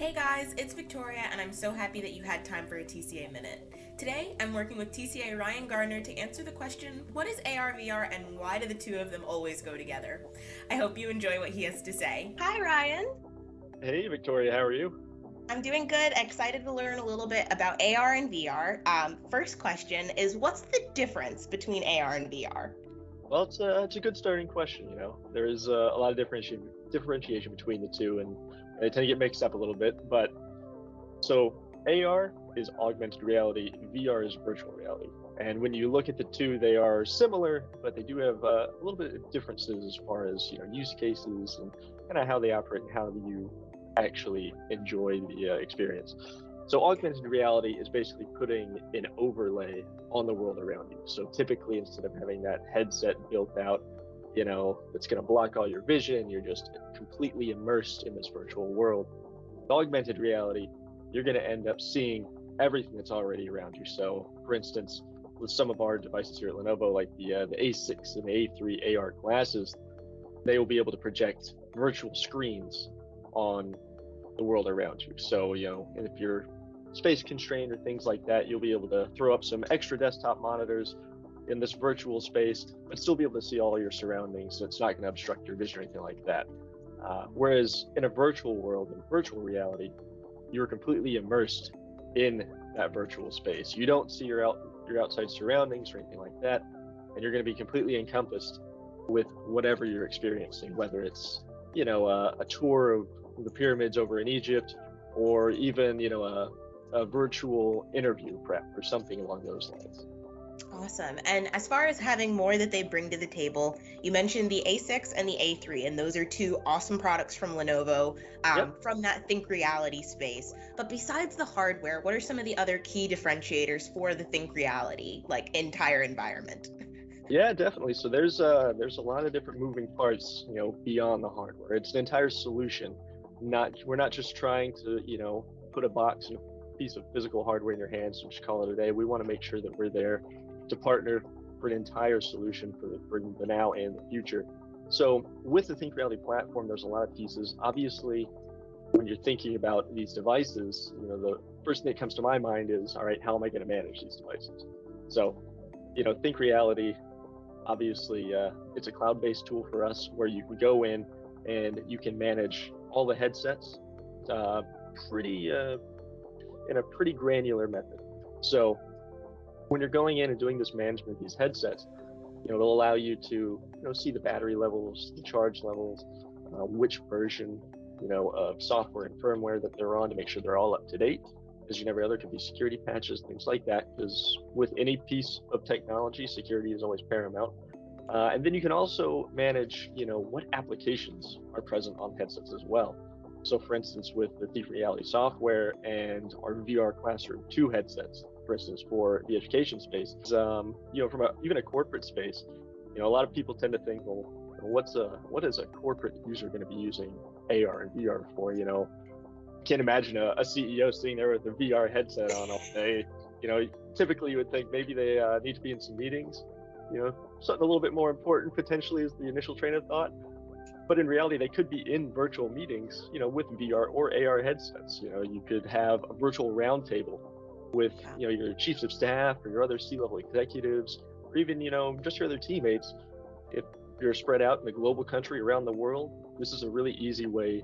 Hey guys, it's Victoria, and I'm so happy that you had time for a TCA Minute. Today, I'm working with TCA Ryan Garner to answer the question, what is AR VR and why do the two of them always go together? I hope you enjoy what he has to say. Hi Ryan! Hey, Victoria, how are you? I'm doing good, excited to learn a little bit about AR and VR. First question is, what's the difference between AR and VR? Well, it's a good starting question. There is a lot of differentiation between the two, and they tend to get mixed up a little bit. But so AR is augmented reality, and VR is virtual reality. And when you look at the two, they are similar, but they do have a little bit of differences as far as use cases and kind of how they operate and how you actually enjoy the experience. So augmented reality is basically putting an overlay on the world around you. So typically, instead of having that headset built out, that's going to block all your vision, you're just completely immersed in this virtual world. With augmented reality, you're going to end up seeing everything that's already around you. So, for instance, with some of our devices here at Lenovo, like the A6 and the A3 AR glasses, they will be able to project virtual screens on the world around you. So, and if you're space constrained or things like that, you'll be able to throw up some extra desktop monitors in this virtual space, but still be able to see all your surroundings. So it's not going to obstruct your vision or anything like that. Whereas in a virtual world, in virtual reality, you're completely immersed in that virtual space. You don't see your outside surroundings or anything like that, and you're going to be completely encompassed with whatever you're experiencing, whether it's a tour of the pyramids over in Egypt, or even a virtual interview prep or something along those lines. Awesome. And as far as having more that they bring to the table, you mentioned the A6 and the A3, and those are two awesome products from Lenovo, Yep. from that ThinkReality space. But besides the hardware, what are some of the other key differentiators for the ThinkReality, like entire environment? Yeah, definitely. So there's a lot of different moving parts, beyond the hardware. It's an entire solution. Not We're not just trying to, put a box and a piece of physical hardware in your hands and just call it a day. We want to make sure that we're there to partner for an entire solution for the now and the future. So with the ThinkReality platform, there's a lot of pieces. Obviously, when you're thinking about these devices, the first thing that comes to my mind is, all right, how am I going to manage these devices? So, ThinkReality, obviously, it's a cloud-based tool for us where you can go in and you can manage all the headsets uh, pretty in a pretty granular method. So when you're going in and doing this management of these headsets, it'll allow you to see the battery levels, the charge levels, which version of software and firmware that they're on to make sure they're all up to date. As you never know, there could be security patches, things like that, because with any piece of technology, security is always paramount. And then you can also manage, what applications are present on headsets as well. So, for instance, with the ThinkReality software and our VR Classroom 2 headsets, for instance, for the education space, from even a corporate space, a lot of people tend to think, well, what is a corporate user going to be using AR and VR for? Can't imagine a CEO sitting there with a VR headset on all day. Typically you would think maybe they need to be in some meetings. Something a little bit more important potentially is the initial train of thought. But in reality, they could be in virtual meetings, with VR or AR headsets. You could have a virtual roundtable with, your chiefs of staff or your other C-level executives, or even, just your other teammates. If you're spread out in a global country around the world, this is a really easy way,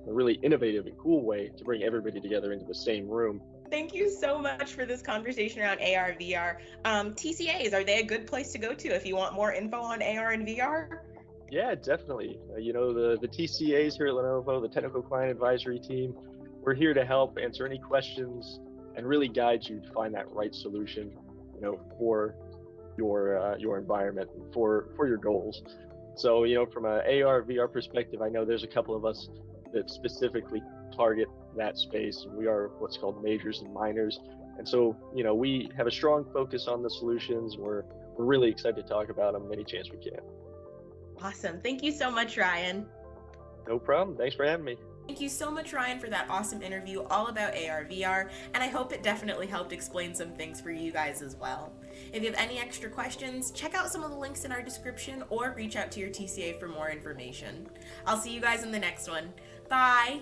a really innovative and cool way to bring everybody together into the same room. Thank you so much for this conversation around AR, VR. TCAs, are they a good place to go to if you want more info on AR and VR? Yeah, definitely. The TCAs here at Lenovo, the Technical Client Advisory Team, we're here to help answer any questions and really guide you to find that right solution, for your environment and for your goals. So, from a AR VR perspective, I know there's a couple of us that specifically target that space, and we are what's called majors and minors. And so, we have a strong focus on the solutions. We're really excited to talk about them any chance we can. Awesome. Thank you so much, Ryan. No problem. Thanks for having me. Thank you so much, Ryan, for that awesome interview all about AR VR, and I hope it definitely helped explain some things for you guys as well. If you have any extra questions, check out some of the links in our description or reach out to your TCA for more information. I'll see you guys in the next one. Bye!